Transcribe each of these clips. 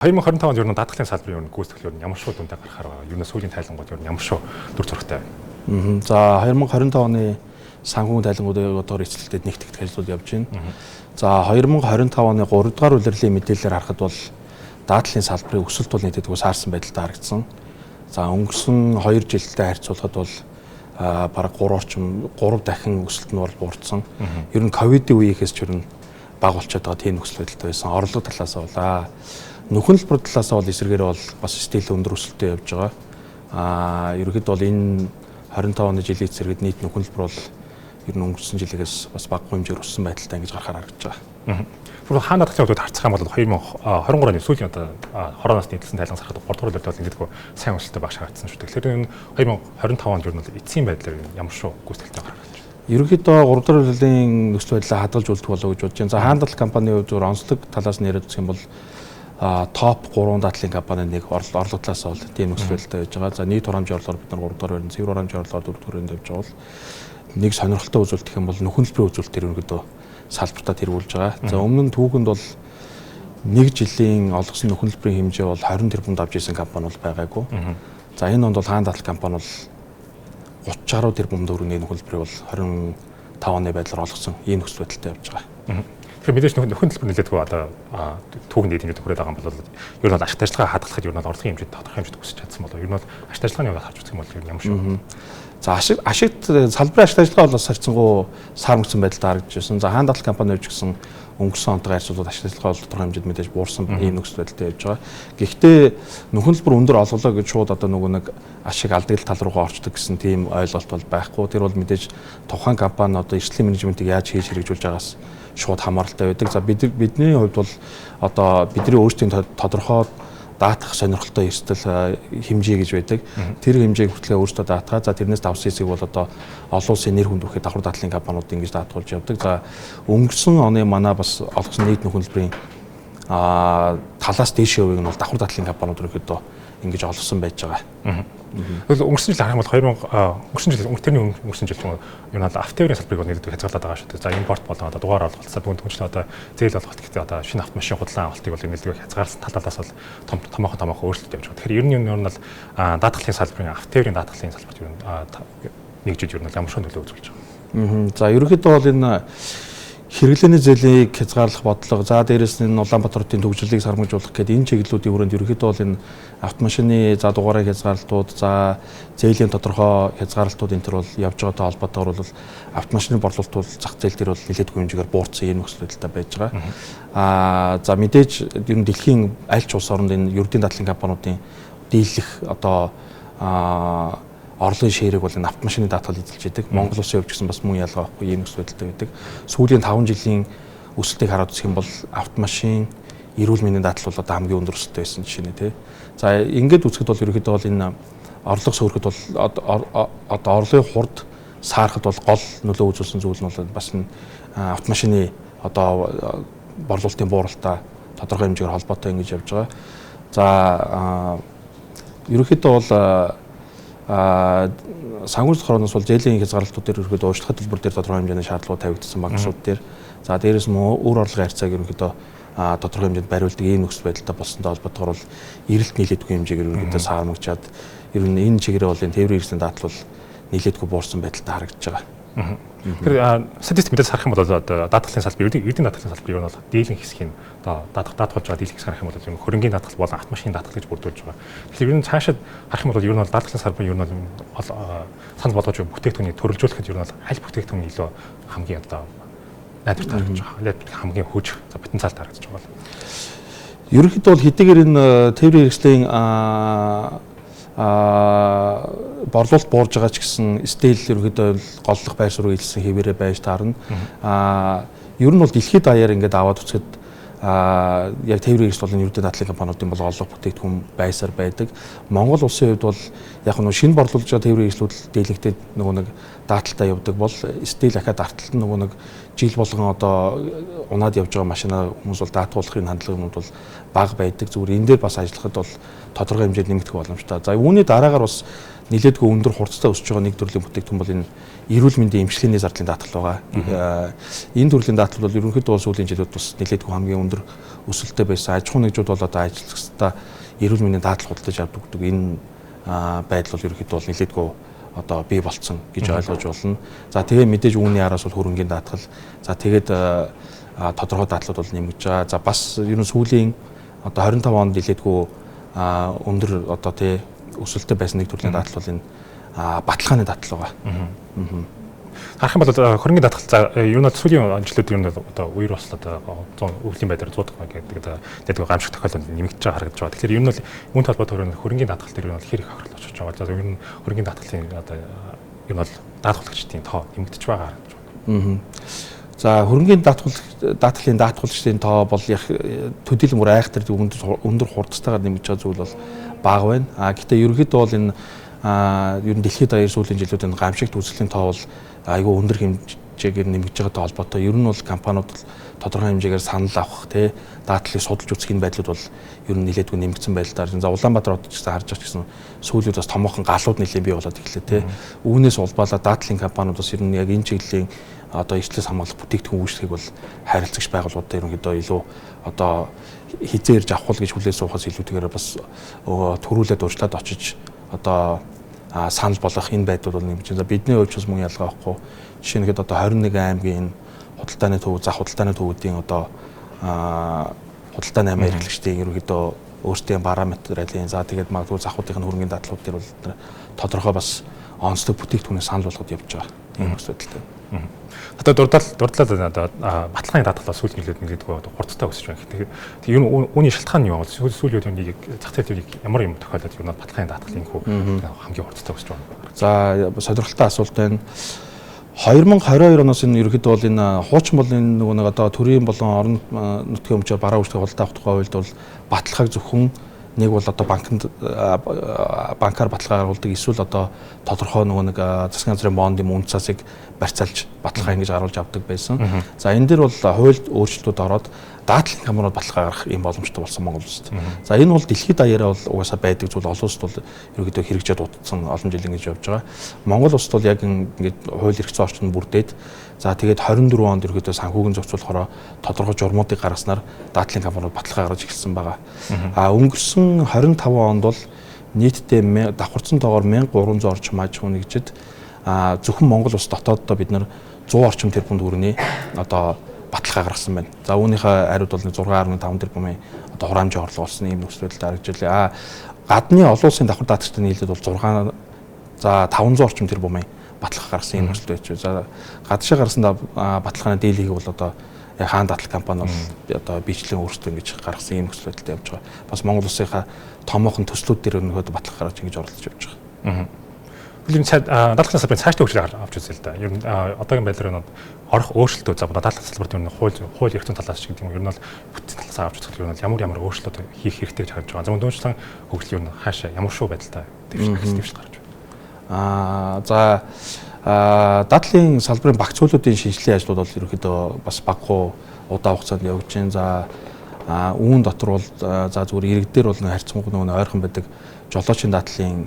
2025 онд ер нь даатгалын салбарын гүйцэтгэл ямар шууд үнэтэй гарахаар байна. Ер нь сүүлийн тайлангууд ер нь ямар шууд дүр зурагтай байна. За 2025 оны санхүүгийн тайлангуудыг одоор эцэлтэд нэгтгэх ажлууд явж байна. За 2025 оны 3 дугаар улирлын мэдээлэлээр харахад бол даатгалын салбарын өсөлт бол нийтэд саарсан байдалтай харагдсан. За өнгөрсөн 2 жилдээ харьцуулахад бол бараг 3 дахин өсөлт нь бол буурсан. Ер нь ковидын үеийнхээс ч ер нь бага болчиход байгаа тийм нөхцөл байдалтай байсан. Орлого талаас нь нөхөн хэлбэр талаас нь эсрэгээр бол бас стил өндөр өсөлтөд явж байгаа. Ерөнхийдөө бол энэ 25 оны жилийн эсрэгт нийт нөхөн хэлбэр бол ер нь өнгөрсөн жилээс бас бага хэмжээр өссөн байдалтай ингэж гарахаар харагдаж байгаа. Тэгвэл хаана даатгалын хувьд харцах юм бол 2023 оны сүүлийн одоо хорооноос нийтлсэн тайлан сарахад 3 дугаар улиралд бол ингэдэг сайн өсөлтөд багш харагдсан шүү. Тэгэхээр энэ 2025 онд ер нь эцсийн байдлаар ямар шүү гүйцэтгэлтэй гаргаж байна. Ерөнхийдөө 3 дугаар улирлын нөхцөл байдлаа хадгалж үлдэх болов уу гэж бодож байна. За хаана даатгал компанийн хувьд зөв онцлог талаас нь яриад үзэх юм бол топ 3 даатгалын компани нэг орлого талаас бол тийм нөхцөл байдалтай байж байгаа. За нийт хурамжийн орлогоор бид нар 3 дугаар байна. Цэвэр хурамжийн орлогоор 4 дугаар явж байгаа бол нэг сонирхолтой үзүүлэлт гэх юм бол нөхөн хэлбэрийн үзүүлэлтээр ерөнхийдөө салбартаа тэргүүлж байгаа. За өмнө нь түүхэнд бол нэг жилийн олгосон нөхөн хэлбэрийн хэмжээ бол 20 тэрбумд авч ирсэн компани бол байгаагүй. За энэ онд бол хаана даатгал компани бол 30-60 тэрбум төгрөгийн нөхөн хэлбэрийг бол 25 оны байдлаар олгосон ийм нөхцөл байдалтай явж байгаа. Тэгэхээр мэдээж нөхөн хэлбэр нэлээдгүй одоо түүхэн нийт хэмжээд хүрээд байгаа юм бол ер нь бол ашигт ажиллагаа хадгалахад ер нь бол орлогын хэмжээд тодорхой хэмжээд өсөж чадсан болов. Ер нь бол ашигт ажиллагааны хувьд харж үзэх юм бол ер нь ямар шүү. За ашигт салбарын ашигт ажиллагаа бол харьцангуй саармагсан байдалтай харагдаж байсан. За хаана даатгал компани хувьд ч гэсэн өнгөрсөн онтойгоо харьцуулбал ашигт ажиллагаа бол тодорхой хэмжээд мэдээж буурсан ийм нөхцөл байдалтай явж байгаа. Гэхдээ нөхөн хэлбэр өндөр олголоо гэж шууд одоо нэг ашиг алдагдлын тал руугаа орчдөг гэсэн тийм ойлголт бол байхгүй. Тэр бол мэдээж тухайн компани одоо эрсдлийн менежментийг яаж хийж хэрэгжүүлж байгаас шууд хамааралтай байдаг. За бидний хувьд бол одоо бидний өөрсдийн тодорхой даатгах сонирхолтой эрсдэл хэмжээ гэж байдаг. Тэр хэмжээг хүртэл өөрсдөө даатгаа. За тэрнээс давсан хэсэг бол одоо олон улсын нэр хүнд бүхий давхар даатгалын компаниуд ингэж даатгуулж явдаг. За өнгөрсөн оны манай бас олгосон нийт нөхөн хэлбэрийн талаас дээшээ хувийг нь бол давхар даатгалын компаниуд өргөдөө ингэж олгосон байж байгаа. Тэгвэл өнгөрсөн жил харах юм бол өнгөрсөн жил ч юм уу юу надад автовын салбарыг нэгддэг хязгаарлаад байгаа шүү дээ. За импорт болон одоо дугаар олголтсаа бүгд түнчлээ одоо зээл олголт гэхдээ одоо шинэ автомашин худлаа авалтыг бол нэгддэг хязгаарласан талаас бол томоохон өөрчлөлт явж байгаа. Тэгэхээр ер нь бол даатгалын салбарын автовын даатгалын салбарт ер нь нэгжид ер нь ямар шоу нөлөө үзүүлж байгаа. За ерөнхийдөө бол энэ хэрэглээний зээлийг хязгаарлах бодлого, за дээрэс нь Улаанбаатар хотын төвжирлийг сармажуулах гэдэг энэ чиглэлүүдийн хүрээнд ерөнхийдөө бол энэ автомашины за дугаарыг хязгаарлалтууд, за зээлийн тодорхой хязгаарлалтууд энэ төр бол явж байгаатай холбоотойгоор бол автомашины борлуулалт бол зах зээл дээр бол нэлээдгүй хэмжээгээр буурсан ийм нөхцөл байдалтай байж байгаа. За мэдээж ер нь дэлхийн аль ч улс оронд энэ ердийн даатгалын компаниудын дийлэх одоо орлогын ширэг бол энэ автомашины даатгал эзэлж байдаг. Монгол улсын хувьд ч гэсэн бас мөн ялгаа байхгүй ийм нөхцөл байдалтай байдаг. Сүүлийн 5 жилийн өсөлтийг хараад үзэх юм бол автомашин, эрүүл мэндийн даатгал бол одоо хамгийн өндөр өсөлттэй байсан жишээ нэ тий. За ингээд үзэхэд бол ерөнхийдөө бол энэ орлого сөөрөхөд бол одоо орлогын хурд саарахад бол гол нөлөө үзүүлсэн зүйл нь бол бас энэ автомашины одоо борлуулалтын бууралтай тодорхой хэмжээгээр холбоотой ингэж явж байгаа. За ерөнхийдөө бол санхүүжилт хорооноос бол зээлийн хязгаарлалтууд дээр ерөнхийдөө уучлах төлбөр дээр тодорхой хэмжээний шаардлагууд тавигдсан багшууд дээр за дээрээс нь өөр орлогын харьцааг ерөнхийдөө тодорхой хэмжээнд бариулдаг ийм нөхцөл байдалтай болсонтой холбоотойгоор бол эрэлт нийлээдгүй хэмжээгээр ерөнхийдөө саармагчаад ер нь энэ чигээрээ бол энэ тээврийн хэрэгслийн даатгал бол нийлээдгүй буурсан байдалтай харагдаж байгаа. Тэгэхээр статистик мэдээс харах юм бол даатгалын салбар, эрдэнэ даатгалын салбар юу нь бол дийлэн хэсгийн одоо даатгуулж байгаа дийлэн хэсэг харах юм бол юм хөрөнгийн даатгал болон автомашины даатгал гэж бүрдүүлж байгаа. Тэгэхээр ер нь цаашаа харах юм бол ер нь даатгалын салбар ер нь санал болгож бүтээгдэхүүнийг төрөлжүүлэхэд ер нь аль бүтээгдэхүүн илүү хамгийн одоо найдвартай харагдаж байгаа. Хамгийн хүч потенциалтай харагдаж байгаа. Ерөнхийдөө бол хэдийгээр энэ тээврийн хэрэгслийн борлуулалт буурж байгаа ч гэсэн стил ерөнхийдөө голлох байр суурь илсэн хэвээрээ байж таарна. Ер нь бол дэлхийд даяар ингээд аваад үзэхэд яг тээврийн хэрэгсэл болон ердийн даатгалын компаниудын бол голлох бүтээгдэхүүн байсаар байдаг. Монгол улсын хувьд бол яг нь шинэ борлуулж байгаа тээврийн хэрэгслүүд дийлэнхтэй нэг дааталтаа явдаг бол стил ахаад арталт нь нэг жил болгон одоо унаад явж байгаа машинаа хүмүүс бол даатгуулахын хандлагууд бол бага байдаг. Зүгээр энэ дээр бас ажиллахад бол тодорхой хэмжээнд нэмэгдэх боломжтой. За үүний дараагаар бас нэлээдгүй өндөр хурцтай өсөж байгаа нэг төрлийн бүтээгдэхүүн бол энэ эрүүл мэндийн эмчилгээний зардлын даатгал байгаа. Энэ төрлийн даатгал бол ерөнхийдөө сүүлийн жилүүд бас нэлээдгүй хамгийн өндөр өсөлттэй байсан. Аж ахуйн нэгжүүд бол одоо ажиллагчдаа эрүүл мэндийн даатгал худалдаж авдаг гэдэг энэ байдал бол ерөнхийдөө бол нэлээдгүй одоо бий болцсон гэж ойлгож болно. За тэгээ мэдээж үүний араас бол хөрөнгөний даатгал. За тэгээд тодорхой даатгалууд бол нэмэгдэж байгаа. За бас ер нь сүүлийн одоо 25 онд нэлээдгүй өндөр одоо тий өсөлттэй байсан нэг төрлийн даатгал бол энэ баталгааны даатгал байгаа. Харах юм бол хөрөнгөний даатгал юу нэ сүүлийн жилүүд юу нэ одоо үер бослоод өвлийн байдлаар зуудаг гэдэг гамшиг тохиолдол нэмэгдэж байгаа харагдаж байгаа. Тэгэхээр ер нь бол үүн толгойд хөрөнгөний даатгал дээр нь хэр их хохирлож очиж байгаа. За ер нь хөрөнгөний даатгалын одоо ер нь бол даатгуулагчдын тоо нэмэгдэж байгаа харагдаж байна. За хөрөнгөний даатгалын даатгуулагчдын тоо бол яг төдийлөн бүр айхтар өндөр хурдтайгаар нэмэгдэж байгаа зүйл бол бага байна. Гэхдээ ерөнхийдөө бол энэ ер нь дэлхийд даяар сүүлийн жилүүдэд гамшигт үзэсгэлэнтийн тоо бол айгүй өндөр хэмжээгээр нэмэгдэж байгаатай холбоотой. Ер нь бол компаниуд тодорхой хэмжээгээр санал авах тий даатлыг судалж үзэх энэ байдлууд бол ер нь нэлээдгүй нэмэгдсэн байдлаар. За Улаанбаатар хотод ч гэсэн харж байгаа ч гэсэн сүүлүүд бас томоохон галууд нэлээд бий болоод ирлээ тий. Үүнээс улбаалаа даатлын компаниуд бас ер нь яг энэ чиглэлийн одоо эрсдлээс хамгаалах бүтээгдэхүүн үйлчлэгийг бол харилцагч байгууллагуудад ерөнхийдөө илүү одоо хизээ ирж авах гэж хүлээж суухаас илүүтэйгээр бас төрүүлээд урьдчилаад очиж одоо санал болгох энэ байдлууд бол нэмж байна. Бидний хувьд ч бас мөн ялгаа авахгүй. Жишээ нь одоо 21 аймгийн худалдааны төв, зах худалдааны төвүүдийн одоо худалдааны аймаг эрхлэгчдийн ерөнхийдөө өөрсдийн параметрын за тэгээд магадгүй захуудын хөрөнгөний даатгалууд дээр бол тодорхой бас онцлог бүтээгдэхүүнээ санал болгоод явж байгаа. Тийм асуудалтай. Одоо дурдлаад одоо баталгааны даатгал сүүлийн жилүүд нэлээдгүй хурдтай өсөж байна. Тэгэхээр ер нь үүний шалтгаан нь юу вэ? Сүүлийн үеийн зах зээлийг ямар юм тохиолдоод ер нь баталгааны даатгалын хүү хамгийн хурдтай өсөж байна. За сонирхолтой асуулт байна. 2022 оноос энэ ерөнхийдөө бол энэ хуучин бол энэ нөгөө нэг одоо төрийн болон орон нутгийн өмчөөр бараа үйлчлэг худалдаа авах тухай хуульд бол баталгааг зөвхөн нэг бол одоо банкар баталгаа гаргадаг, эсвэл одоо тодорхой нөгөө нэг засгийн газрын бондын мөн цасыг барьцаалж баталгаа ингэж гаргуулж авдаг байсан. За энэ дээр бол хуульд өөрчлөлтүүд ороод даатлын компаниуд баталгаа гаргах юм боломжтой болсон Монгол улсад. За энэ бол дэлхийд даяараа бол угаасаа байдаг зүйл, олон улсад бол ерөнхийдөө хэрэгжээд утсан олон жил ингэж явж байгаа. Монгол улсад бол яг ингэж хууль эрх зүйн орчинд бүрдээд за тэгээд 24 онд ерөнхийдөө санхүүгийн зохицуулахаараа тодорхой журмуудыг гаргаснаар даатлын компаниуд баталгаа гаргаж эхэлсэн байгаа. Өнгөрсөн 25 онд бол нийтдээ давхарцсан тоогоор 1300 орчим аж ахуйн нэгжид зөвхөн Монгол улс дотооддоо бид нар 100 орчим тэрбум төгрөгийн одоо баталгаа гаргасан байна. За үүнийхээ хариуд бол 6.5 тэрбумын одоо хураамжийн орлого болсон юм нөхцөл байдалд харагдчихлаа. Гадны олон улсын давхар даатгчдын нийлээд бол 500 орчим тэрбумын баталгаа гаргасан юм нөхцөл байж. За гадшаа гарсан баталгааны дийлийг бол одоо хаан даатгал компани бол одоо бичлэн өөрсдөө ингэж гаргасан юм нөхцөл байдалд явж байгаа. Бас Монгол улсынхаа томоохон төслүүд дээр өнөөдөр баталгаа гаргаж ингэж оролцож явж байгаа. Үлийн даатгалын салбарын цаашдаа хөгжил авч үзээ л да. Ер нь одоогийн байдлаар орох өөрчлөлтөө за даатгалын салбарт ер нь хууль эрх зүйн талаас ч гэдэг юм. Ер нь бол бүтцийн талаас авч үзэх юм бол ямар өөрчлөлт хийх хэрэгтэй гэж харж байгаа. За өнөөдрийн хөгжил ер нь хаашаа ямар шүү байдалтай дэвшил гарч байна. За даатгалын салбарын багц хуулиудын шинжилгээ ажлууд бол ерөнхийдөө бас баггүй удаан хугацаанд явж байна. За үүн дотор бол за зүгээр иргэдээр бол харьцангуй нөгөө ойрхон байдаг жолоочийн даатгалын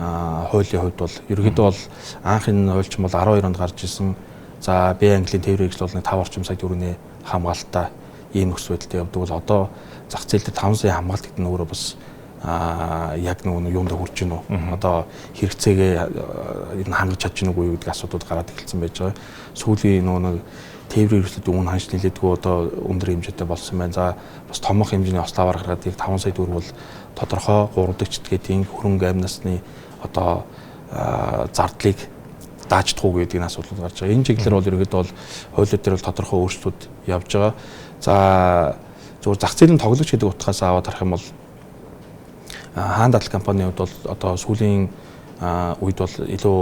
хуулийн хувьд бол ерөнхийдөө бол анх энэ хуульчин бол 12 онд гарч исэн. За Б английн тээврийн ажил бол 5 орчим сая төгрөгийн хамгаалалтаа ийм нөхцөл байдалд явдаг бол одоо зах зээл дээр 5 сая хамгаалт гэдэг нь өөрөө бас яг нөгөө юунд хүрч гин үү? Одоо хэрэгцээгээ ер нь хангаж чадж гин үгүй гэдэг асуудлууд гараад эхэлсэн байж байгаа. Сүүлийн нөгөө тээврийн хэрэгслүүд өмнө ханш нэлээдгүй одоо өндөр хэмжээтэй болсон байна. За бас томох хэмжээний ославар гаргаад 5 сая төгрөг бол тодорхой 3 дахь гэдгийн хөрөнгө амь насны одоо зардлыг дааждахгүй гэдэг энэ асуудал гарч байгаа. Энэ чиглэлээр бол ерөнхийдөө бол хуулиуд дээр бол тодорхой өөрчлөлтүүд явж байгаа. За зөвхөн зах зээлийн тоглогч гэдэг утгаас аваад харах юм бол хаан даатгал компанийн хувьд бол одоо сүүлийн үед бол илүү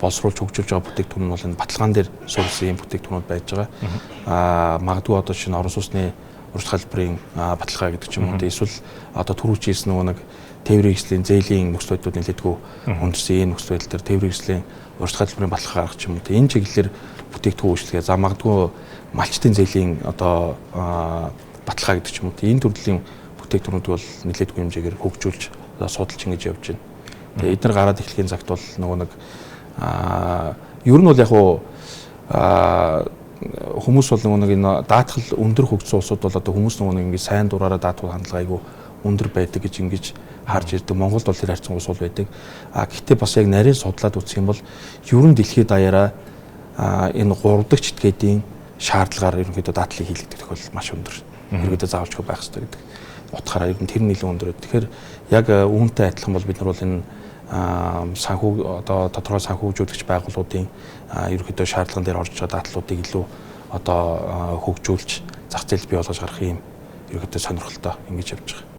боловсруулж хөгжүүлж байгаа бүтээгдэхүүн нь бол энэ баталгаан дээр суурилсан юм бүтээгдэхүүнүүд байж байгаа. Магадгүй одоо шинэ орон сууцны урьд халбарын баталгаа гэдэг ч юм уу. Эсвэл одоо түрүүч хийсэн нөгөө нэг тээврийн хэрэгслийн зээлийн нөхцөл байдлууд нэлээдгүй өндөрсөн энэ нөхцөл байдал дээр тээврийн хэрэгслийн урьд халбарын баталгаа гаргах ч юм уу. Энэ чиглэлээр бүтээгдэхүүн үйлчлэгээ за магадгүй малчтын зээлийн одоо баталгаа гэдэг ч юм уу энэ төрлийн бүтээгдэхүүнүүд бол нэлээдгүй хэмжээгээр хөгжүүлж судалж ингэж явж байна. Тэгээ эдгээр гараад эхлэхийн цагт бол нөгөө нэг ер нь бол яг хүмүүс бол нөгөө нэг энэ даатгал өндөр хөгжсөн улсууд бол одоо хүмүүс нөгөө нэг ингэ сайн дураараа даатгал хандлага айгүй өндөр байдаг гэж ингэж харж ирдэг. Монголд бол тэр харьцангуй сул байдаг. Гэхдээ бас яг нарийн судлаад үзэх юм бол ер нь дэлхийд даяараа энэ 3 дахь читгээдийн шаардлагаар ерөнхийдөө даатгалыг хийлгдэг тохиолдол маш өндөр. Ерөнхийдөө заавалжгүй байх хэрэгтэй гэдэг утгаараа ер нь тэр нэлээд өндөр. Тэгэхээр яг үүнтэй адилхан бол бид нар бол энэ санхүү одоо тодорхой санхүүжүүлэгч байгууллагуудын ерөнхийдөө шаардлаган дээр орж байгаа даатгалуудыг илүү одоо хөгжүүлж зах зээлд бий болгож гарах юм ерөнхийдөө сонирхолтой ингэж явж байгаа.